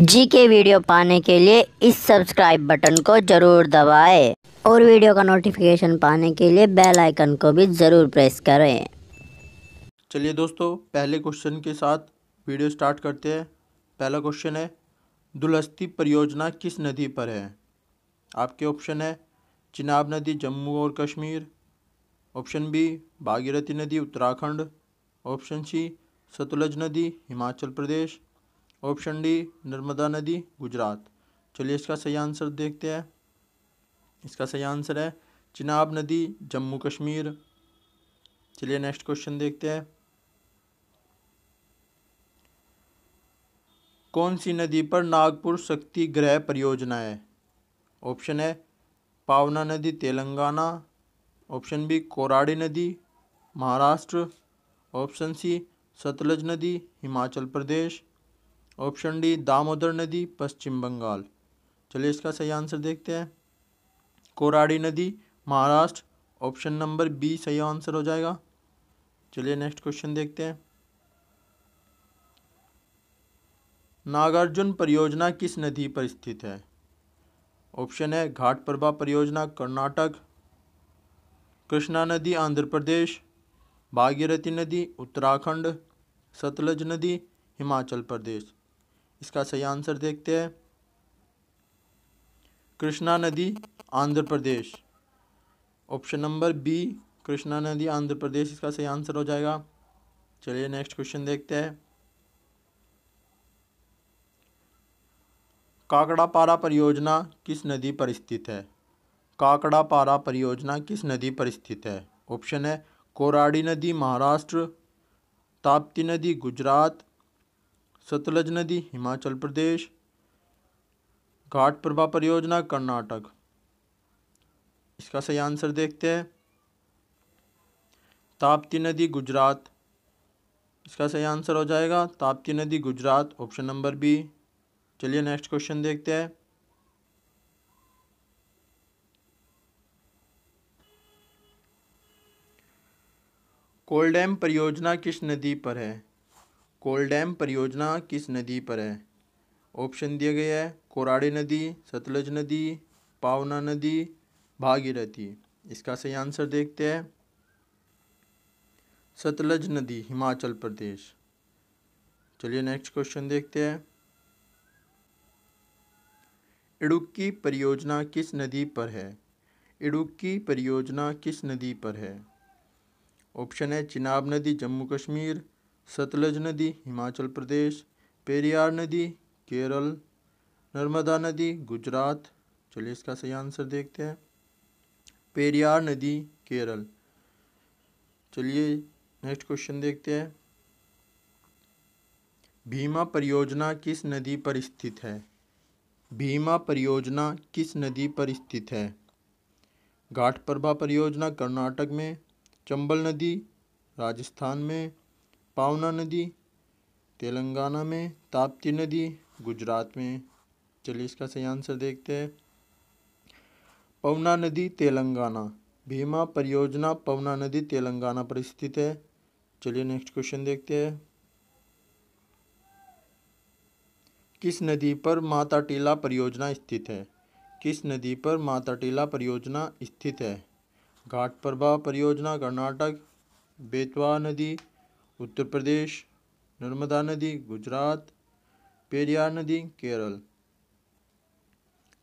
जी के वीडियो पाने के लिए इस सब्सक्राइब बटन को ज़रूर दबाएं और वीडियो का नोटिफिकेशन पाने के लिए बेल आइकन को भी ज़रूर प्रेस करें। चलिए दोस्तों, पहले क्वेश्चन के साथ वीडियो स्टार्ट करते हैं। पहला क्वेश्चन है, दुलहस्ती परियोजना किस नदी पर है? आपके ऑप्शन है चिनाब नदी जम्मू और कश्मीर, ऑप्शन बी भागीरथी नदी उत्तराखंड, ऑप्शन सी सतलज नदी हिमाचल प्रदेश, ऑप्शन डी नर्मदा नदी गुजरात। चलिए इसका सही आंसर देखते हैं। इसका सही आंसर है चिनाब नदी जम्मू कश्मीर। चलिए नेक्स्ट क्वेश्चन देखते हैं। कौन सी नदी पर नागपुर शक्ति ग्रह परियोजना है? ऑप्शन है पावना नदी तेलंगाना, ऑप्शन बी कोराडी नदी महाराष्ट्र, ऑप्शन सी सतलज नदी हिमाचल प्रदेश, ऑप्शन डी दामोदर नदी पश्चिम बंगाल। चलिए इसका सही आंसर देखते हैं। कोराडी नदी महाराष्ट्र, ऑप्शन नंबर बी सही आंसर हो जाएगा। चलिए नेक्स्ट क्वेश्चन देखते हैं। नागार्जुन परियोजना किस नदी पर स्थित है? ऑप्शन है घाटप्रभा परियोजना कर्नाटक, कृष्णा नदी आंध्र प्रदेश, भागीरथी नदी उत्तराखंड, सतलज नदी हिमाचल प्रदेश। इसका सही आंसर देखते हैं। कृष्णा नदी Andhra Pradesh, option number B Krishna नदी आंध्र प्रदेश इसका सही आंसर हो जाएगा। चलिए नेक्स्ट क्वेश्चन देखते हैं। काकड़ापारा परियोजना किस नदी पर स्थित है? काकड़ापारा परियोजना किस नदी पर स्थित है? ऑप्शन है कोराडी नदी महाराष्ट्र, ताप्ती नदी गुजरात, सतलज नदी हिमाचल प्रदेश, घाटप्रभा परियोजना कर्नाटक। इसका सही आंसर देखते हैं। ताप्ती नदी गुजरात इसका सही आंसर हो जाएगा। ताप्ती नदी गुजरात, ऑप्शन नंबर बी। चलिए नेक्स्ट क्वेश्चन देखते हैं। कोलडैम परियोजना किस नदी पर है? कोलडैम परियोजना किस नदी पर है? ऑप्शन दिए गए हैं कोराडी नदी, सतलज नदी, पावना नदी, भागीरथी। इसका सही आंसर देखते हैं। सतलज नदी हिमाचल प्रदेश। चलिए नेक्स्ट क्वेश्चन देखते हैं। इडुक्की परियोजना किस नदी पर है? इडुक्की परियोजना किस नदी पर है? ऑप्शन है चिनाब नदी जम्मू कश्मीर, सतलज नदी हिमाचल प्रदेश, पेरियार नदी केरल, नर्मदा नदी गुजरात। चलिए इसका सही आंसर देखते हैं। पेरियार नदी केरल। चलिए नेक्स्ट क्वेश्चन देखते हैं। भीमा परियोजना किस नदी पर स्थित है? भीमा परियोजना किस नदी पर स्थित है? घाटप्रभा परियोजना कर्नाटक में, चंबल नदी राजस्थान में, पावना नदी तेलंगाना में, ताप्ती नदी गुजरात में। चलिए इसका सही आंसर देखते हैं। पवना नदी तेलंगाना। भीमा परियोजना पवना नदी तेलंगाना पर स्थित है। चलिए नेक्स्ट क्वेश्चन देखते हैं। किस नदी पर माता टीला परियोजना स्थित है? किस नदी पर माता टीला परियोजना स्थित है? घाटप्रभा परियोजना कर्नाटक, बेतवा नदी उत्तर प्रदेश, नर्मदा नदी गुजरात, पेरियार नदी केरल।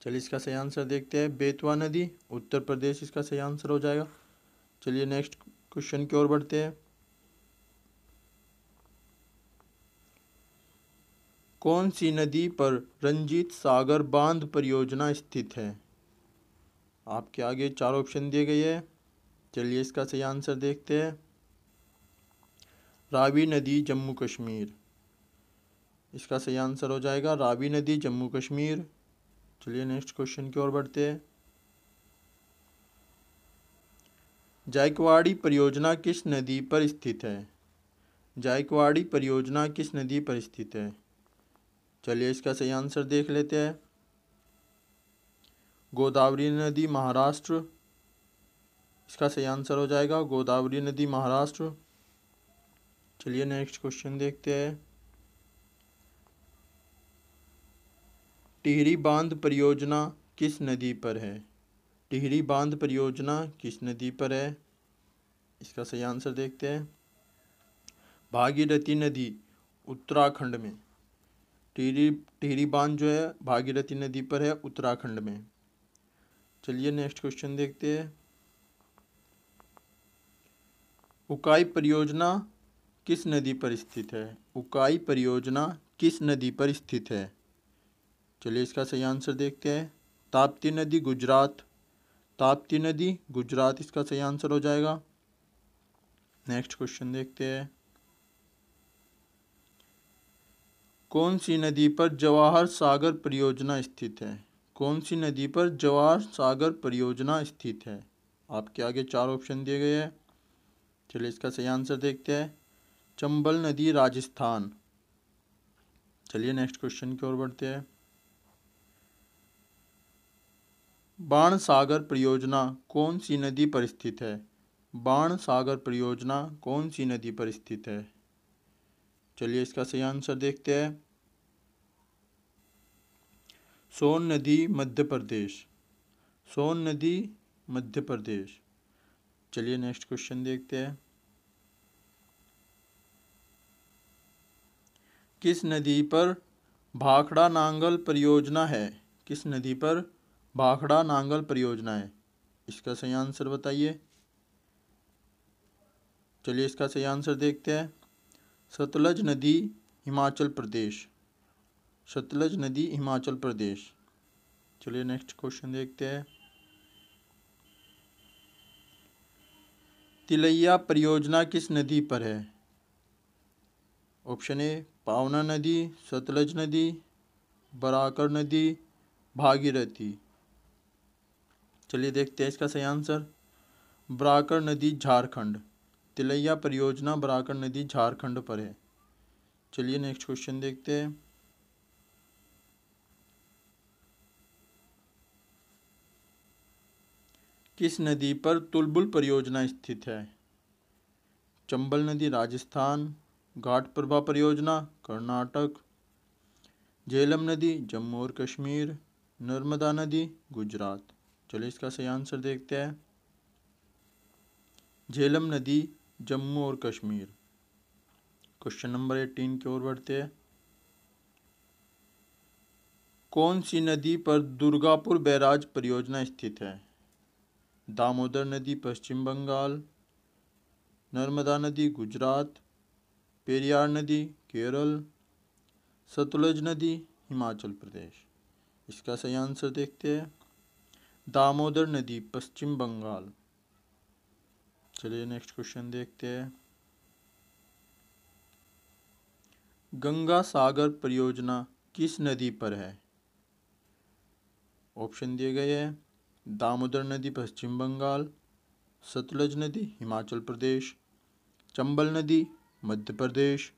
चलिए इसका सही आंसर देखते हैं। बेतवा नदी उत्तर प्रदेश इसका सही आंसर हो जाएगा। चलिए नेक्स्ट क्वेश्चन की ओर बढ़ते हैं। कौन सी नदी पर रंजीत सागर बांध परियोजना स्थित है? आपके आगे चार ऑप्शन दिए गए हैं। चलिए इसका सही आंसर देखते हैं। रावी नदी जम्मू कश्मीर इसका सही आंसर हो जाएगा। रावी नदी जम्मू कश्मीर। चलिए नेक्स्ट क्वेश्चन की ओर बढ़ते हैं। जायकवाड़ी परियोजना किस नदी पर स्थित है? जायकवाड़ी परियोजना किस नदी पर स्थित है? चलिए इसका सही आंसर देख लेते हैं। गोदावरी नदी महाराष्ट्र इसका सही आंसर हो जाएगा। गोदावरी नदी महाराष्ट्र। चलिए नेक्स्ट क्वेश्चन देखते हैं। टिहरी बांध परियोजना किस नदी पर है? टिहरी बांध परियोजना किस नदी पर है? इसका सही आंसर देखते हैं। भागीरथी नदी उत्तराखंड में। टिहरी बांध जो है भागीरथी नदी पर है, उत्तराखंड में। चलिए नेक्स्ट क्वेश्चन देखते हैं। उकाई परियोजना किस नदी पर स्थित है? उकाई परियोजना किस नदी पर स्थित है? चलिए इसका सही आंसर देखते हैं। ताप्ती नदी गुजरात। ताप्ती नदी गुजरात इसका सही आंसर हो जाएगा। नेक्स्ट क्वेश्चन देखते हैं। कौन सी नदी पर जवाहर सागर परियोजना स्थित है? कौन सी नदी पर जवाहर सागर परियोजना स्थित है? आपके आगे 4 ऑप्शन दिए गए हैं। चलिए इसका सही आंसर देखते हैं। चंबल नदी राजस्थान। चलिए नेक्स्ट क्वेश्चन की ओर बढ़ते हैं। बाण सागर परियोजना कौन सी नदी पर स्थित है? बाण सागर परियोजना कौन सी नदी पर स्थित है? चलिए इसका सही आंसर देखते हैं। सोन नदी मध्य प्रदेश। सोन नदी मध्य प्रदेश। चलिए नेक्स्ट क्वेश्चन देखते हैं। किस नदी पर भाखड़ा नांगल परियोजना है? किस नदी पर भाखड़ा नांगल परियोजना है? इसका सही आंसर बताइए। चलिए इसका सही आंसर देखते हैं। सतलज नदी हिमाचल प्रदेश। सतलज नदी हिमाचल प्रदेश। चलिए नेक्स्ट क्वेश्चन देखते हैं। तिलैया परियोजना किस नदी पर है? ऑप्शन ए पावना नदी, सतलज नदी, बराकर नदी, भागीरथी। चलिए देखते हैं इसका सही आंसर। बराकर नदी झारखंड। तिलैया परियोजना बराकर नदी झारखंड पर है। चलिए नेक्स्ट क्वेश्चन देखते हैं। किस नदी पर तुलबुल परियोजना स्थित है? चंबल नदी राजस्थान, घाट प्रभा परियोजना कर्नाटक, झेलम नदी जम्मू और कश्मीर, नर्मदा नदी गुजरात। चलिए इसका सही आंसर देखते हैं। झेलम नदी जम्मू और कश्मीर। क्वेश्चन नंबर 18 की ओर बढ़ते हैं। कौन सी नदी पर दुर्गापुर बैराज परियोजना स्थित है? दामोदर नदी पश्चिम बंगाल, नर्मदा नदी गुजरात, पेरियार नदी केरल, सतलज नदी हिमाचल प्रदेश। इसका सही आंसर देखते हैं। दामोदर नदी पश्चिम बंगाल। चलिए नेक्स्ट क्वेश्चन देखते हैं। गंगा सागर परियोजना किस नदी पर है? ऑप्शन दिए गए हैं। दामोदर नदी पश्चिम बंगाल, सतलज नदी हिमाचल प्रदेश, चंबल नदी मध्य प्रदेश,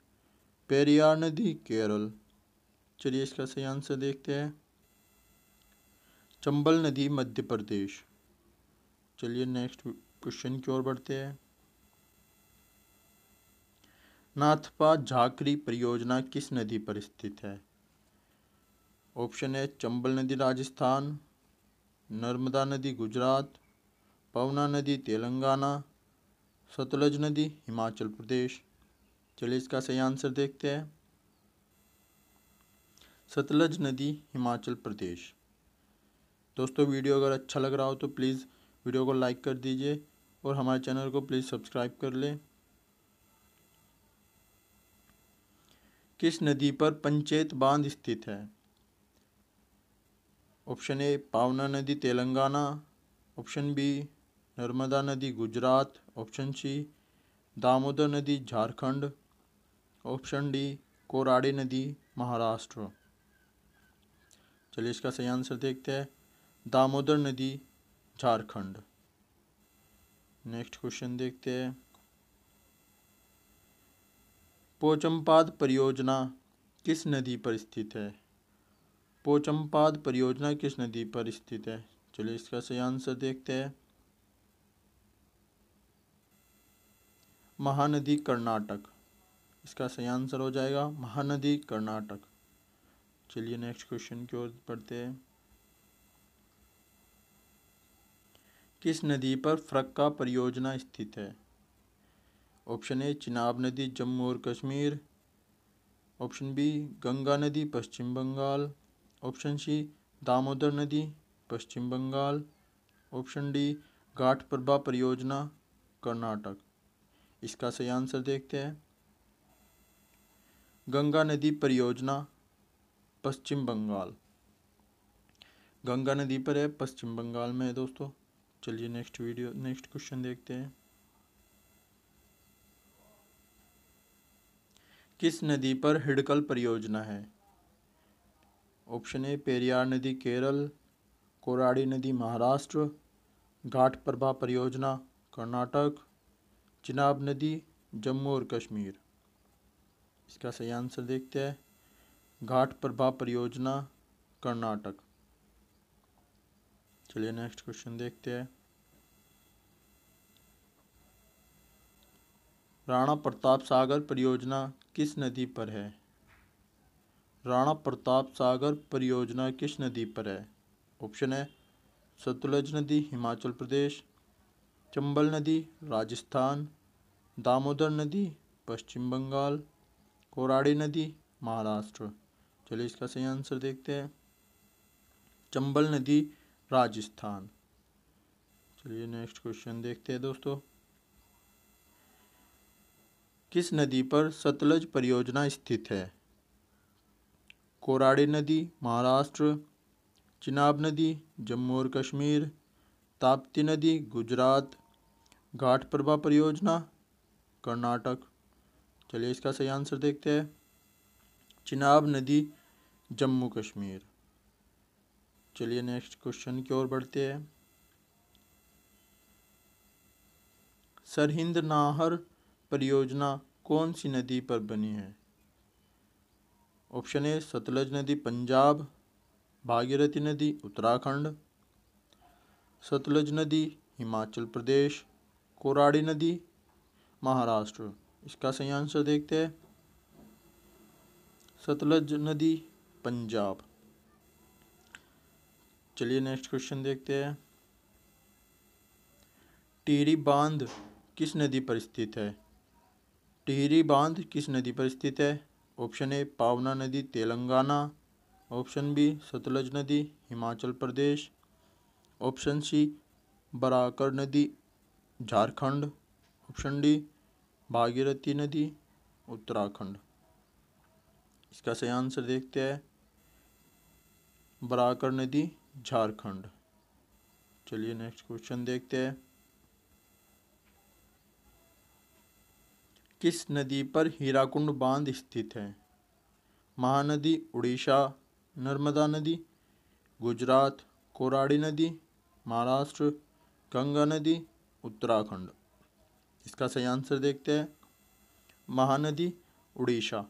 पेरियार नदी केरल। चलिए इसका सही आंसर देखते हैं। चंबल नदी मध्य प्रदेश। चलिए नेक्स्ट क्वेश्चन की ओर बढ़ते हैं। नाथपा झाकरी परियोजना किस नदी पर स्थित है? ऑप्शन है चंबल नदी राजस्थान, नर्मदा नदी गुजरात, पवना नदी तेलंगाना, सतलज नदी हिमाचल प्रदेश। चलिए इसका सही आंसर देखते हैं। सतलज नदी हिमाचल प्रदेश। दोस्तों वीडियो अगर अच्छा लग रहा हो तो प्लीज़ वीडियो को लाइक कर दीजिए और हमारे चैनल को प्लीज़ सब्सक्राइब कर लें। किस नदी पर पंचेत बांध स्थित है? ऑप्शन ए पावना नदी तेलंगाना, ऑप्शन बी नर्मदा नदी गुजरात, ऑप्शन सी दामोदर नदी झारखंड, ऑप्शन डी कोराड़ी नदी महाराष्ट्र। चलिए इसका सही आंसर देखते हैं। दामोदर नदी झारखंड। नेक्स्ट क्वेश्चन देखते हैं। पोचमपाद परियोजना किस नदी पर स्थित है? पोचमपाद परियोजना किस नदी पर स्थित है? चलिए इसका सही आंसर देखते हैं। महानदी कर्नाटक। इसका सही आंसर हो जाएगा महानदी कर्नाटक। चलिए नेक्स्ट क्वेश्चन की ओर पढ़ते हैं। किस नदी पर फरक्का परियोजना स्थित है? ऑप्शन ए चिनाब नदी जम्मू और कश्मीर, ऑप्शन बी गंगा नदी पश्चिम बंगाल, ऑप्शन सी दामोदर नदी पश्चिम बंगाल, ऑप्शन डी घाट प्रभा परियोजना कर्नाटक। इसका सही आंसर देखते हैं। गंगा नदी परियोजना पश्चिम बंगाल, गंगा नदी पर है, पश्चिम बंगाल में है दोस्तों। चलिए नेक्स्ट क्वेश्चन देखते हैं। किस नदी पर हिडकल परियोजना है? ऑप्शन ए पेरियार नदी केरल, कोराड़ी नदी महाराष्ट्र, घाट प्रभा परियोजना कर्नाटक, चिनाब नदी जम्मू और कश्मीर। इसका सही आंसर देखते हैं। घाट प्रभा परियोजना कर्नाटक। चलिए नेक्स्ट क्वेश्चन देखते हैं। राणा प्रताप सागर परियोजना किस नदी पर है? राणा प्रताप सागर परियोजना किस नदी पर है? ऑप्शन है सतलज नदी हिमाचल प्रदेश, चंबल नदी राजस्थान, दामोदर नदी पश्चिम बंगाल, कोराड़ी नदी महाराष्ट्र। चलिए इसका सही आंसर देखते हैं। चंबल नदी राजस्थान। चलिए नेक्स्ट क्वेश्चन देखते हैं दोस्तों। किस नदी पर सतलज परियोजना स्थित है? कोराड़ी नदी महाराष्ट्र, चिनाब नदी जम्मू और कश्मीर, ताप्ती नदी गुजरात, घाट प्रभा परियोजना कर्नाटक। चलिए इसका सही आंसर देखते हैं। चिनाब नदी जम्मू कश्मीर। चलिए नेक्स्ट क्वेश्चन की ओर बढ़ते हैं। सरहिंद नाहर परियोजना कौन सी नदी पर बनी है? ऑप्शन ए सतलज नदी पंजाब, भागीरथी नदी उत्तराखंड, सतलज नदी हिमाचल प्रदेश, कोराड़ी नदी महाराष्ट्र। इसका सही आंसर देखते हैं। सतलज नदी पंजाब। चलिए नेक्स्ट क्वेश्चन देखते हैं। टिहरी बांध किस नदी पर स्थित है? टिहरी बांध किस नदी पर स्थित है? ऑप्शन ए पावना नदी तेलंगाना, ऑप्शन बी सतलज नदी हिमाचल प्रदेश, ऑप्शन सी बराकर नदी झारखंड, ऑप्शन डी भागीरथी नदी उत्तराखंड। इसका सही आंसर देखते हैं। बराकर नदी झारखंड। चलिए नेक्स्ट क्वेश्चन देखते हैं। किस नदी पर हीराकुंड बांध स्थित है? महानदी उड़ीसा, नर्मदा नदी गुजरात, कोराड़ी नदी महाराष्ट्र, गंगा नदी उत्तराखंड। इसका सही आंसर देखते हैं। महानदी उड़ीसा।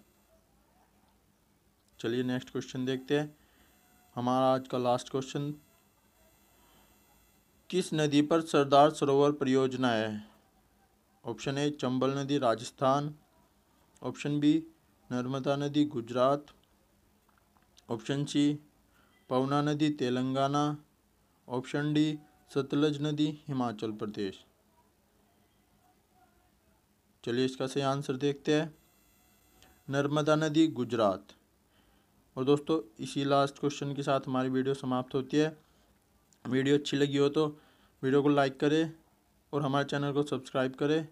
चलिए नेक्स्ट क्वेश्चन देखते हैं। हमारा आज का लास्ट क्वेश्चन। किस नदी पर सरदार सरोवर परियोजना है? ऑप्शन ए चंबल नदी राजस्थान, ऑप्शन बी नर्मदा नदी गुजरात, ऑप्शन सी पवना नदी तेलंगाना, ऑप्शन डी सतलज नदी हिमाचल प्रदेश। चलिए इसका सही आंसर देखते हैं। नर्मदा नदी गुजरात। और दोस्तों इसी लास्ट क्वेश्चन के साथ हमारी वीडियो समाप्त होती है। वीडियो अच्छी लगी हो तो वीडियो को लाइक करें और हमारे चैनल को सब्सक्राइब करें।